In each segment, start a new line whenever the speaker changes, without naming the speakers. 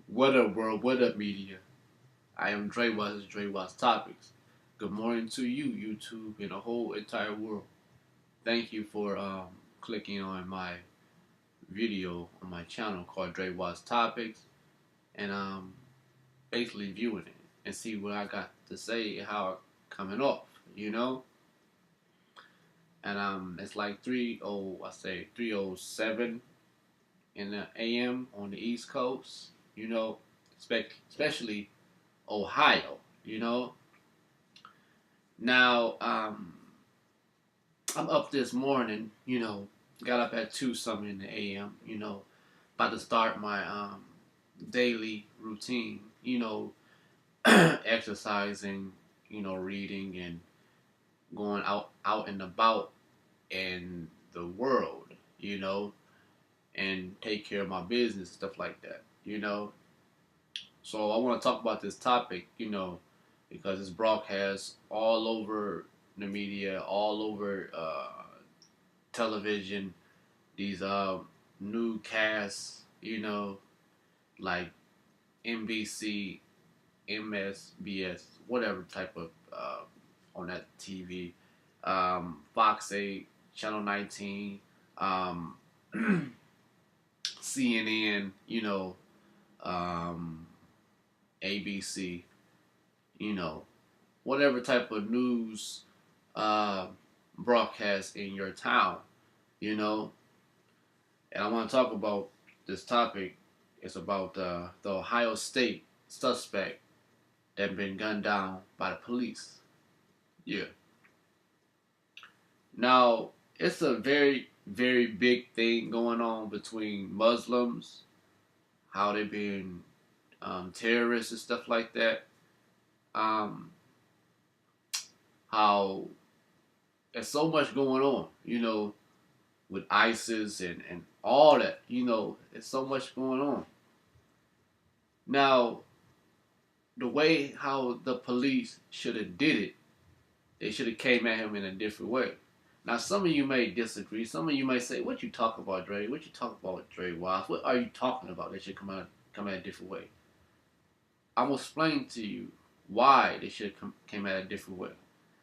What up, world? What up, media? I am Drewize Topics. Good morning to you, YouTube, and the whole entire world. Thank you for clicking on my video on my channel called Drewize Topics and basically viewing it and see what I got to say and how it coming off, you know. And it's like 3:07 in the AM on the East Coast, you know, especially Ohio, you know. Now, I'm up this morning, got up at 2 something in the AM, about to start my daily routine, exercising, reading and going out and about in the world, and take care of my business, stuff like that. So I want to talk about this topic, because it's broadcast all over the media, all over television. These newscasts, like NBC, MSBS, whatever type of on that TV, Fox 8, Channel 19, CNN, ABC, you know, whatever type of news uh, broadcast in your town, you know. And I want to talk about this topic. It's about the Ohio State suspect that been gunned down by the police. Yeah. Now, it's a very, very big thing going on between Muslims, how they been terrorists and stuff like that. Um, how there's so much going on, with ISIS and all that, there's so much going on. Now, the way how the police should have did it, they should have came at him in a different way. Now, some of you may disagree. Some of you may say, "What you talk about, Dre? What you talk about, Dre Wise? What are you talking about? They should come at a different way." I'm gonna explain to you why they should came at a different way.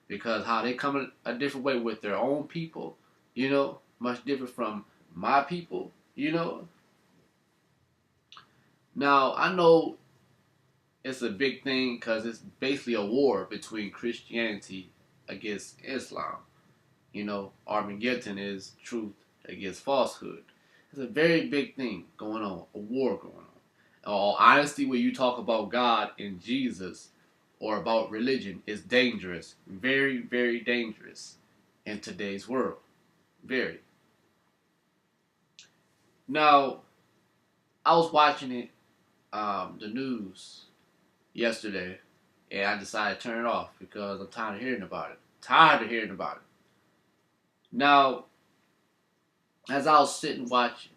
Because how they come a different way with their own people, much different from my people. Now, I know it's a big thing because it's basically a war between Christianity against Islam. Armageddon is truth against falsehood. It's a very big thing going on, a war going on. In all honesty, when you talk about God and Jesus or about religion, is dangerous. Very, very dangerous in today's world. Very. Now, I was watching it, the news yesterday, and I decided to turn it off because I'm tired of hearing about it. Tired of hearing about it. Now, as I was sitting watching,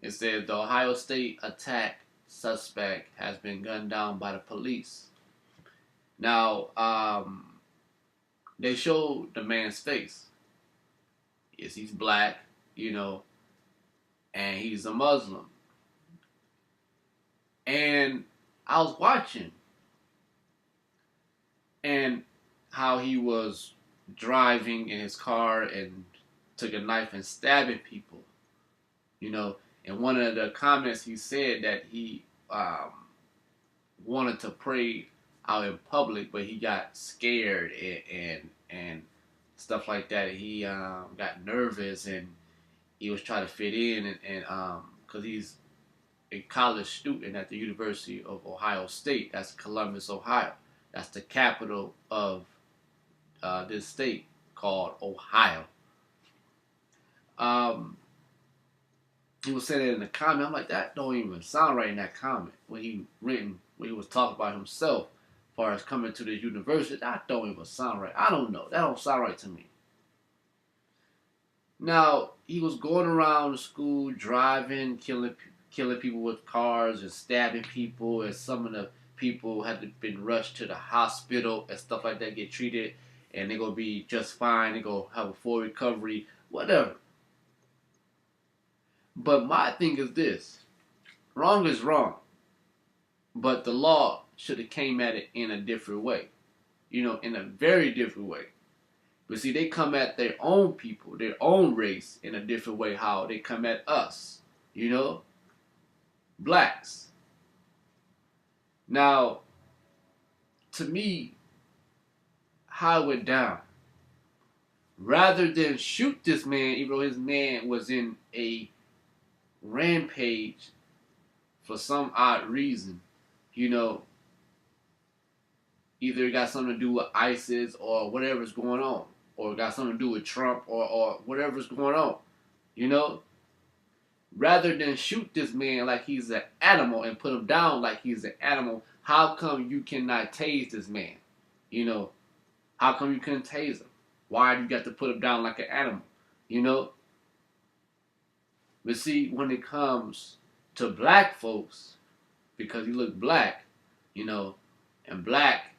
it said the Ohio State attack suspect has been gunned down by the police. Now, they showed the man's face. Yes, he's black, and he's a Muslim. And I was watching, and how he was driving in his car and took a knife and stabbing people. And one of the comments he said that he wanted to pray out in public, but he got scared and stuff like that. He got nervous and he was trying to fit in and because he's a college student at the University of Ohio State. That's Columbus, Ohio. That's the capital of this state called Ohio. He was saying it in the comment. I'm like, that don't even sound right in that comment. When he was talking about himself, as far as coming to the university, that don't even sound right. I don't know. That don't sound right to me. Now, he was going around the school, driving, killing people with cars and stabbing people, and some of the people had been rushed to the hospital and stuff like that, get treated, and they're gonna be just fine. They're gonna have a full recovery, whatever. But my thing is this: wrong is wrong. But the law should have came at it in a different way, in a very different way. But see, they come at their own people, their own race in a different way, how they come at us, you know, blacks. Now, to me, how it went down, rather than shoot this man, even though his man was in a rampage for some odd reason, you know, either it got something to do with ISIS or whatever's going on, or it got something to do with Trump or whatever's going on, you know, rather than shoot this man like he's an animal and put him down like he's an animal, how come you cannot tase this man? You know, how come you couldn't tase him? Why do you got to put him down like an animal? You know? But see, when it comes to black folks, because you look black, and black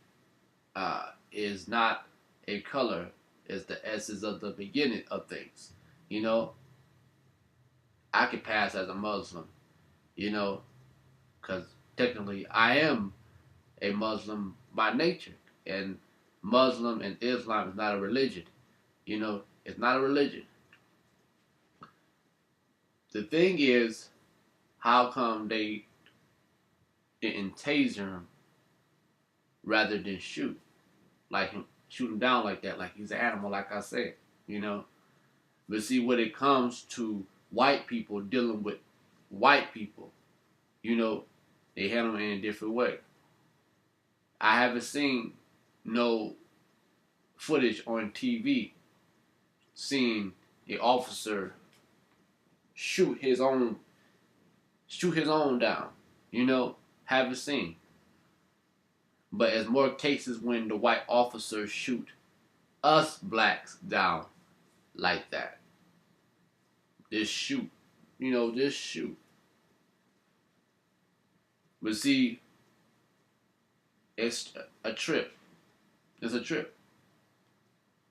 is not a color, it's the essence of the beginning of things. You know, I could pass as a Muslim, because technically I am a Muslim by nature, and Muslim and Islam is not a religion. It's not a religion. The thing is, how come they didn't taser him rather than shoot? Shoot him down like that, like he's an animal, like I said, But see, when it comes to white people dealing with white people, they handle it in a different way. I haven't seen no footage on TV seeing the officer shoot his own down. Haven't seen. But there's more cases when the white officers shoot us blacks down like that. Just shoot. Just shoot. But see, it's a trip. It's a trip.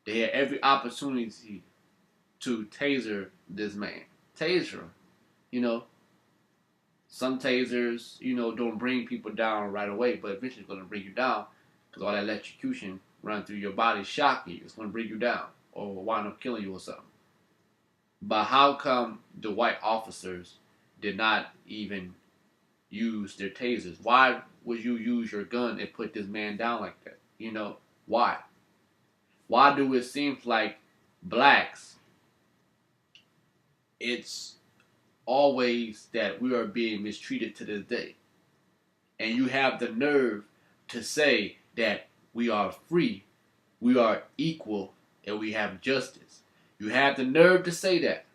They had every opportunity to taser this man. Taser him. Some tasers, don't bring people down right away, but eventually it's going to bring you down because all that electrocution run through your body, shocking you. It's going to bring you down or wind up killing you or something. But how come the white officers did not even use their tasers? Why would you use your gun and put this man down like that? Why? Why do it seem like blacks, it's always that we are being mistreated to this day? And you have the nerve to say that we are free, we are equal, and we have justice. You have the nerve to say that,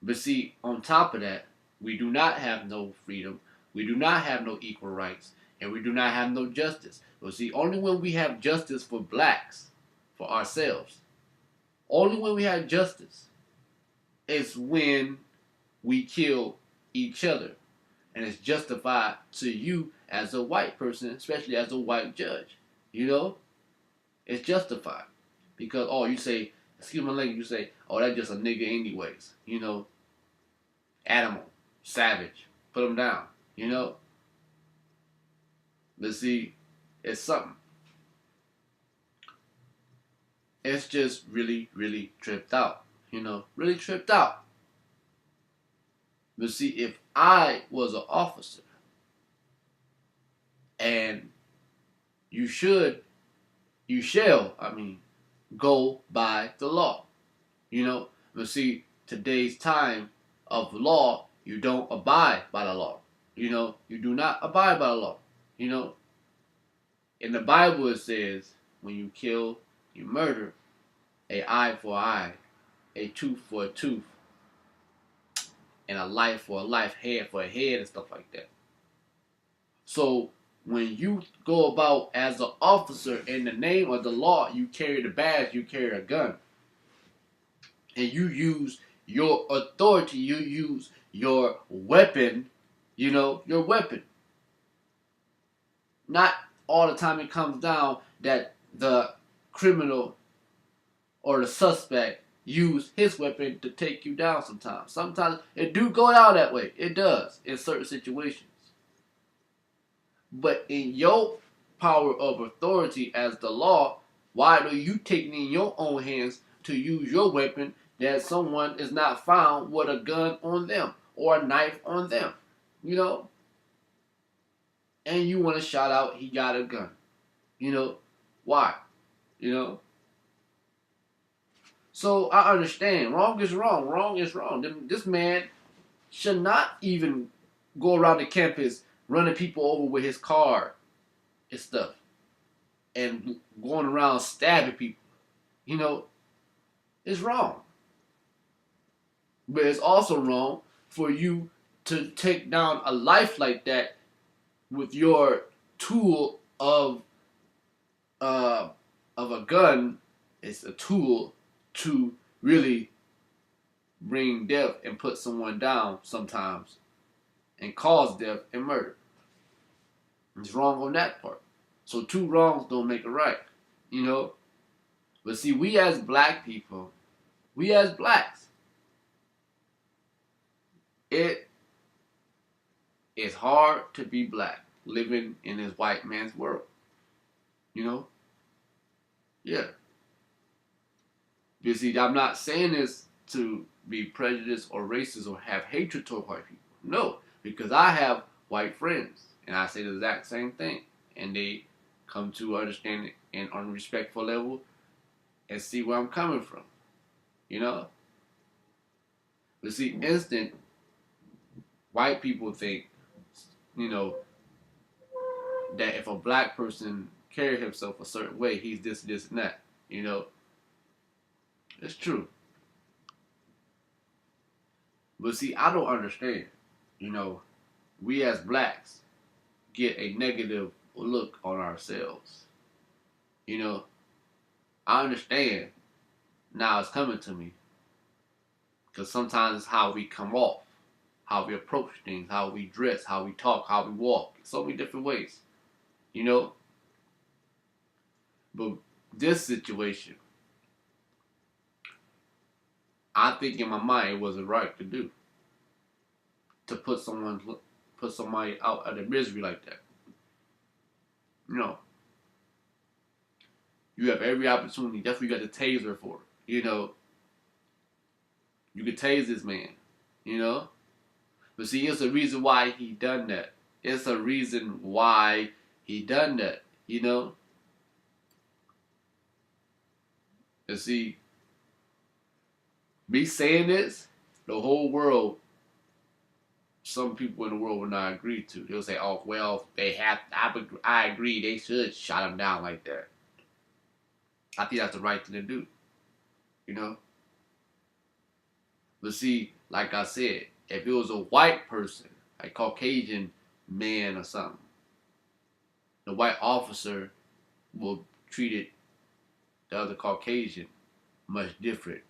But see, on top of that, we do not have no freedom, we do not have no equal rights, and we do not have no justice. But see, only when we have justice for blacks, for ourselves, only when we have justice is when we kill each other. And it's justified to you as a white person, especially as a white judge. It's justified. Because, you say, excuse my language, you say, that's just a nigga anyways. Animal, savage, put him down, But see, it's something. It's just really, really tripped out, really tripped out. But see, if I was an officer, and you shall, go by the law, But see, today's time of law, you don't abide by the law, You do not abide by the law, In the Bible it says, when you kill, you murder, an eye for an eye, a tooth for a tooth, and a life for a life, head for a head, and stuff like that. So when you go about as an officer in the name of the law, you carry the badge, you carry a gun, and you use your authority, you use your weapon, your weapon. Not all the time it comes down that the criminal or the suspect use his weapon to take you down sometimes. Sometimes it do go down that way. It does in certain situations. But in your power of authority as the law, why do you take it in your own hands to use your weapon that someone is not found with a gun on them or a knife on them? You know? And you want to shout out, he got a gun. You know? Why? You know? So I understand. Wrong is wrong. Wrong is wrong. This man should not even go around the campus running people over with his car and stuff. And going around stabbing people. You know, it's wrong. But it's also wrong for you to take down a life like that with your tool of a gun. It's a tool to really bring death and put someone down sometimes and cause death and murder. It's wrong on that part. So two wrongs don't make a right, you know? But see, we as black people, we as blacks, it is hard to be black living in this white man's world. You know? Yeah. You see, I'm not saying this to be prejudiced or racist or have hatred toward white people. No, because I have white friends and I say the exact same thing. And they come to understand it and on a respectful level and see where I'm coming from. You know? But see, instant white people think, you know, that if a black person carry himself a certain way, he's this, and that. You know? It's true. But see, I don't understand. You know, we as blacks get a negative look on ourselves. You know, I understand now it's coming to me. Because sometimes it's how we come off, how we approach things, how we dress, how we talk, how we walk. So many different ways. You know? But this situation, I think in my mind it wasn't right to do. To put somebody out of their misery like that. You know. You have every opportunity. That's what you got the taser for. You know. You could tase this man. You know. But see, it's a reason why he done that. It's a reason why he done that. You know. And see, me saying this, the whole world, some people in the world will not agree to. They'll say, oh, well, they have, I agree, they should shut him down like that. I think that's the right thing to do. You know? But see, like I said, if it was a white person, a Caucasian man or something, the white officer will treat it, the other Caucasian, much different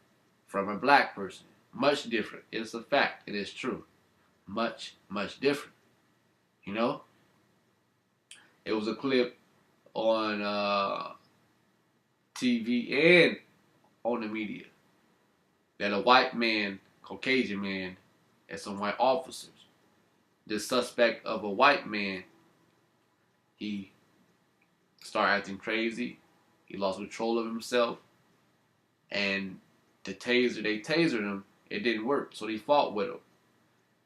from a black person. Much different. It's a fact. It is true. Much, much different. You know? It was a clip on TV and on the media that a white man, Caucasian man, and some white officers, the suspect of a white man, he started acting crazy. He lost control of himself. And they tasered him. It didn't work. So they fought with him.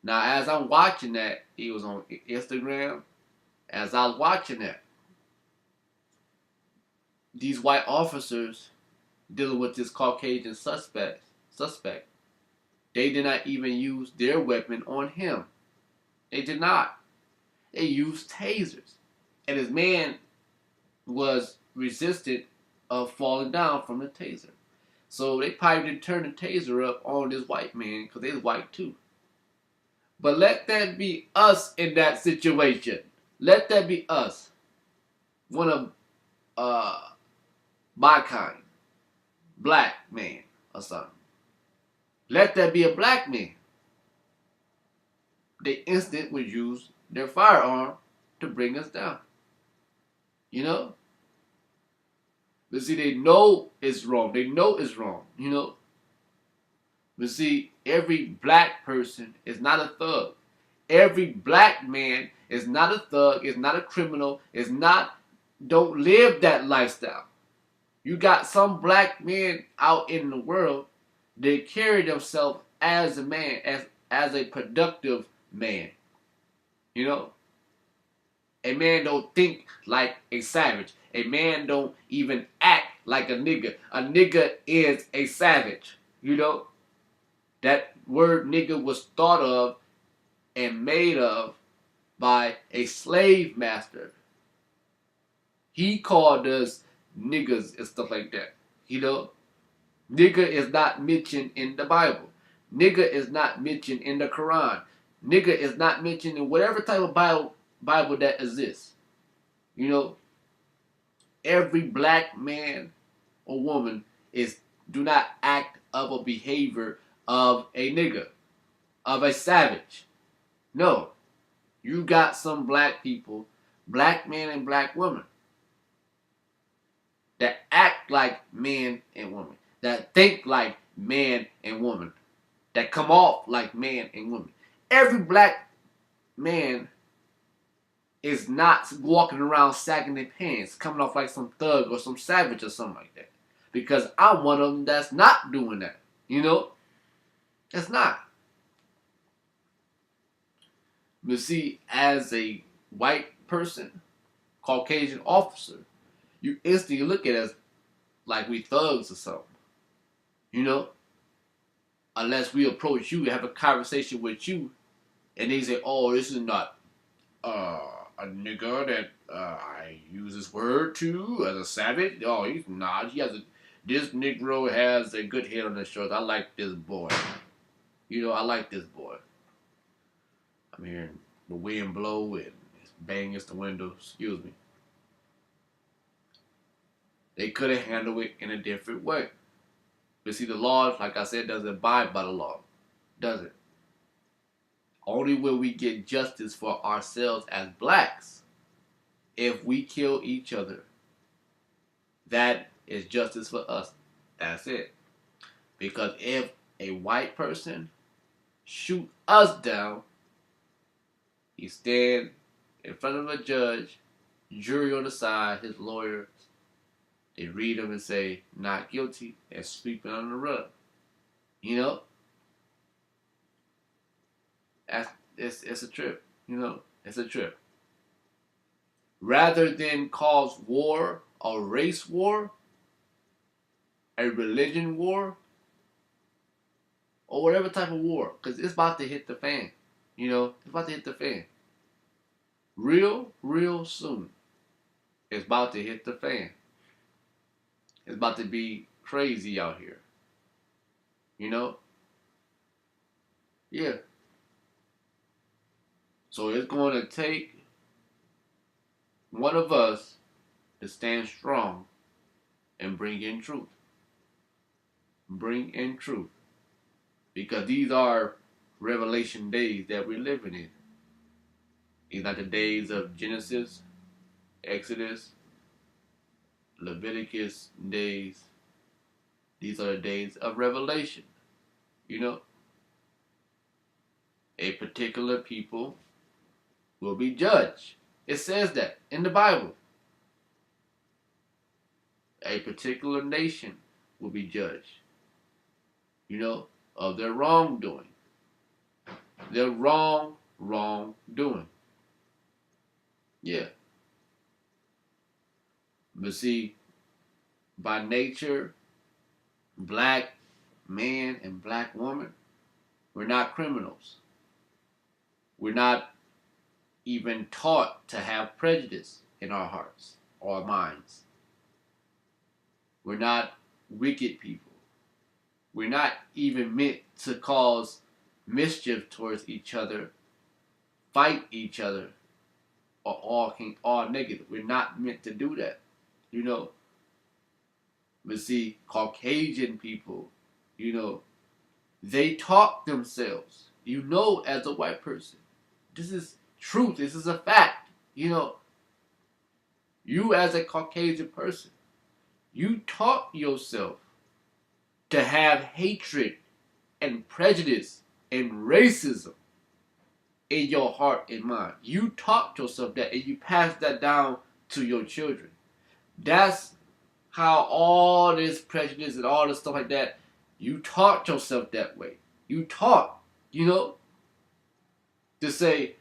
Now, as I'm watching that, he was on Instagram. As I was watching that, these white officers dealing with this Caucasian suspect, they did not even use their weapon on him. They did not. They used tasers. And his man was resistant of falling down from the taser. So they probably didn't turn the taser up on this white man because they was white too. But let that be us in that situation. Let that be us. One of my kind. Black man or something. Let that be a black man. They instant would use their firearm to bring us down. You know? But see, they know it's wrong. They know it's wrong, you know? But see, every black person is not a thug. Every black man is not a thug, is not a criminal, don't live that lifestyle. You got some black men out in the world that carry themselves as a man, as a productive man. You know? A man don't think like a savage. A man don't even act like a nigga. A nigga is a savage. You know? That word nigga was thought of and made of by a slave master. He called us niggas and stuff like that. You know? Nigga is not mentioned in the Bible. Nigga is not mentioned in the Quran. Nigga is not mentioned in whatever type of Bible that exists. You know, every black man or woman do not act of a behavior of a nigga, of a savage. No. You got some black people, black men and black women, that act like men and women, that think like man and woman, that come off like man and woman. Every black man is not walking around sagging their pants, coming off like some thug or some savage or something like that. Because I'm one of them that's not doing that. You know? It's not. But see, as a white person, Caucasian officer, you instantly look at us like we thugs or something. You know? Unless we approach you, have a conversation with you, and they say, oh, this is not a nigga that I use this word to as a savage. Oh, he's not. This Negro has a good head on his shoulders. I like this boy. You know, I like this boy. I'm hearing the wind blow and it's bang against the window. Excuse me. They could have handled it in a different way. But see, the law, like I said, doesn't abide by the law. Does it? Only will we get justice for ourselves as blacks if we kill each other. That is justice for us. That's it. Because if a white person shoot us down, he stand in front of a judge, jury on the side, his lawyer. They read him and say, not guilty, and sweep it under the rug. You know? It's a trip. You know? It's a trip. Rather than cause war, a race war, a religion war, or whatever type of war, because it's about to hit the fan. You know? It's about to hit the fan. Real soon. It's about to hit the fan. It's about to be crazy out here. You know? Yeah. So it's going to take one of us to stand strong and bring in truth. Bring in truth. Because these are revelation days that we're living in. These are the days of Genesis, Exodus, Leviticus days. These are the days of revelation. You know? A particular people will be judged. It says that in the Bible. A particular nation will be judged. You know? Of their wrongdoing. Their wrongdoing. Yeah. But see, by nature, black man and black woman, we're not criminals. We're not even taught to have prejudice in our hearts or minds. We're not wicked people. We're not even meant to cause mischief towards each other, fight each other, or all negative. We're not meant to do that. You know, but see, Caucasian people, you know, they taught themselves, you know, as a white person. This is truth. This is a fact. You know, you as a Caucasian person, you taught yourself to have hatred and prejudice and racism in your heart and mind. You taught yourself that and you pass that down to your children. That's how all this prejudice and all this stuff like that, you taught yourself that way. You taught, to say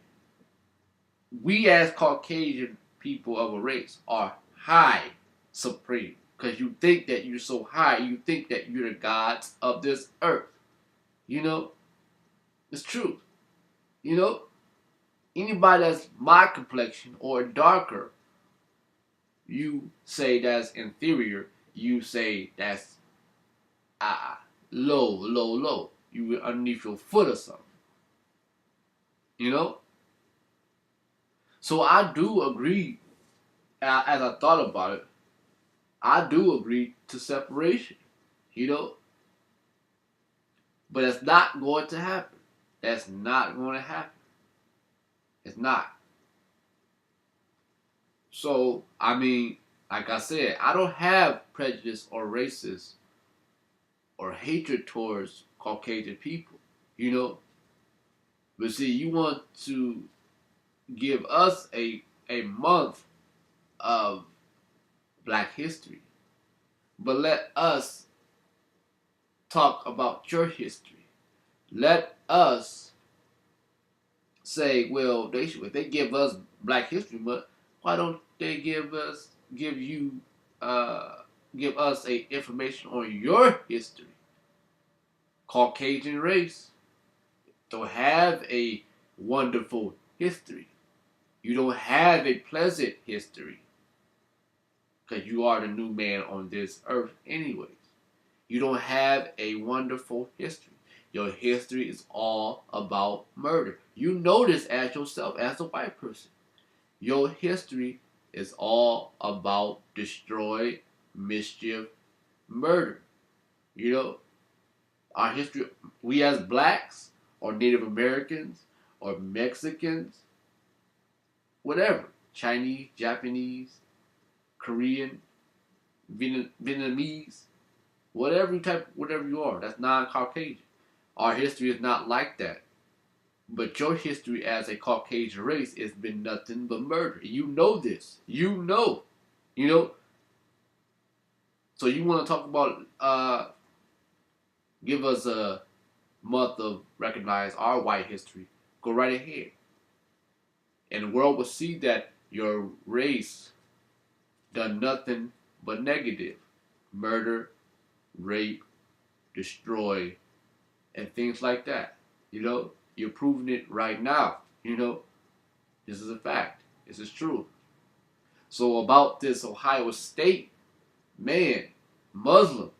we as Caucasian people of a race are high supreme. Because you think that you're so high, you think that you're the gods of this earth. It's true. Anybody that's my complexion or darker, you say that's inferior. You say that's low. You underneath your foot or something. So I do agree, as I thought about it, I do agree to separation, but it's not going to happen. That's not going to happen. It's not. So, like I said, I don't have prejudice or racist or hatred towards Caucasian people, But see, you want to give us a month of Black history, but let us talk about your history. Let us say, well, if they give us Black History Month, why don't they give us a information on your history? Caucasian race don't have a wonderful history. You don't have a pleasant history. Because you are the new man on this earth anyways. You don't have a wonderful history. Your history is all about murder. You know this as yourself, as a white person. Your history is all about destroy, mischief, murder. Our history, we as blacks, or Native Americans, or Mexicans, whatever, Chinese, Japanese, Korean, Vietnamese, whatever you are, that's non-Caucasian. Our history is not like that. But your history as a Caucasian race has been nothing but murder. You know this. So you want to talk about, give us a month of recognize our white history. Go right ahead. And the world will see that your race done nothing but negative. Murder, rape, destroy, and things like that. You're proving it right now. This is a fact. This is true. So about this Ohio State, man, Muslim,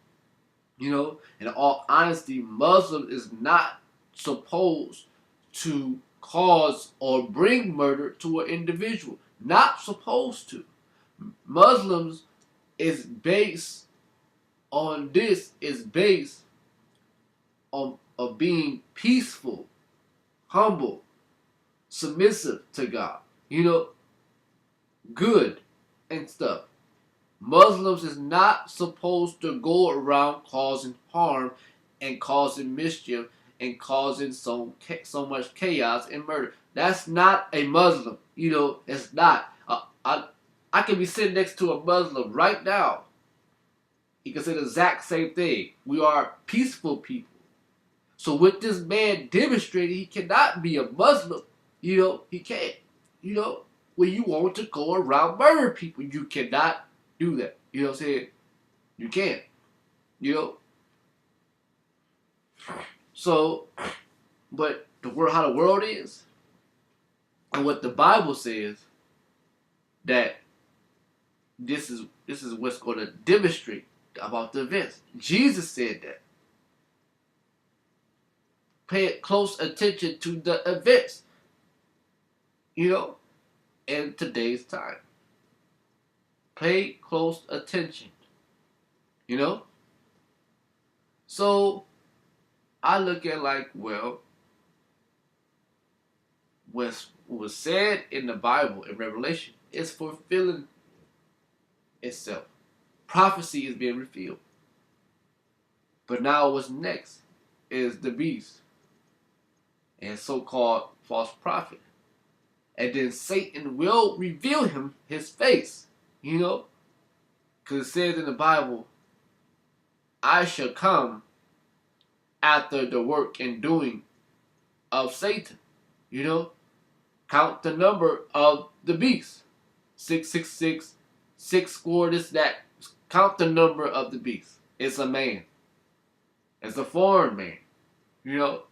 in all honesty, Muslim is not supposed to cause or bring murder to an individual. Not supposed to. Muslims is based on of being peaceful, humble, submissive to God, good and stuff. Muslims is not supposed to go around causing harm and causing mischief and causing so much chaos and murder. That's not a Muslim. It's not. I can be sitting next to a Muslim right now. He can say the exact same thing. We are peaceful people. So with this man demonstrating he cannot be a Muslim, he can't. When you want to go around murder people, you cannot do that. You know what I'm saying? You can't. So, but how the world is, and what the Bible says, that this is what's going to demonstrate about the events. Jesus said that. Pay close attention to the events, in today's time. Pay close attention, So, I look at what was said in the Bible, in Revelation, is fulfilling itself. Prophecy is being revealed. But now what's next is the beast and so-called false prophet. And then Satan will reveal his face, you know, because it says in the Bible, I shall come after the work and doing of Satan, you know. Count the number of the beast. 666, six score, this, that. Count the number of the beast. It's a man. It's a foreign man, you know.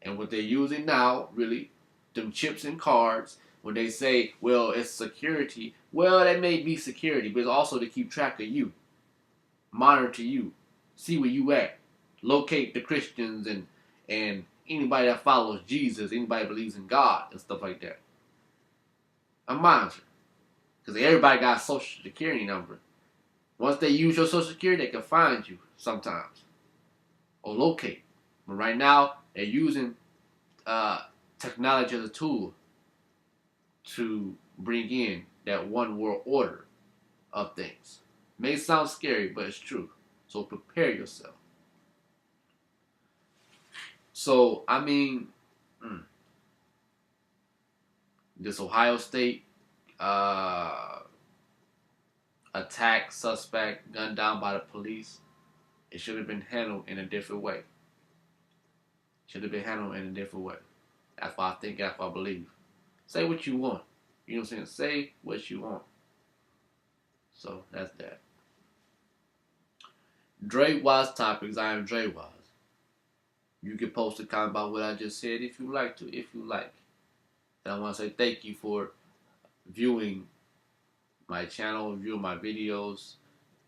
And what they're using now, really, them chips and cards, when they say, well, it's security, well, that may be security, but it's also to keep track of you, monitor you, see where you at, locate the Christians and anybody that follows Jesus, anybody that believes in God and stuff like that. A monitor. Because everybody got a social security number. Once they use your social security, they can find you sometimes. Or locate. But right now, they're using technology as a tool to bring in that one world order of things. May sound scary, but it's true. So prepare yourself. So, I mean, this Ohio State attack suspect gunned down by the police, it should have been handled in a different way. Should have been handled in a different way. That's what I think, that's what I believe. Say what you want. You know what I'm saying? Say what you want. So, that's that. Drewize Topics, I am Drewize. You can post a comment about what I just said if you like to, if you like. And I want to say thank you for viewing my channel, viewing my videos,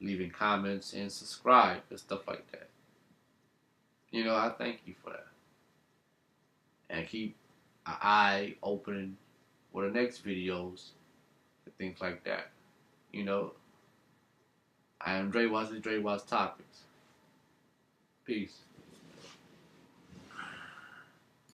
leaving comments, and subscribe and stuff like that. You know, I thank you for that. And keep an eye open for the next videos and things like that. You know, I am Drewize, Drewize Topics. Peace.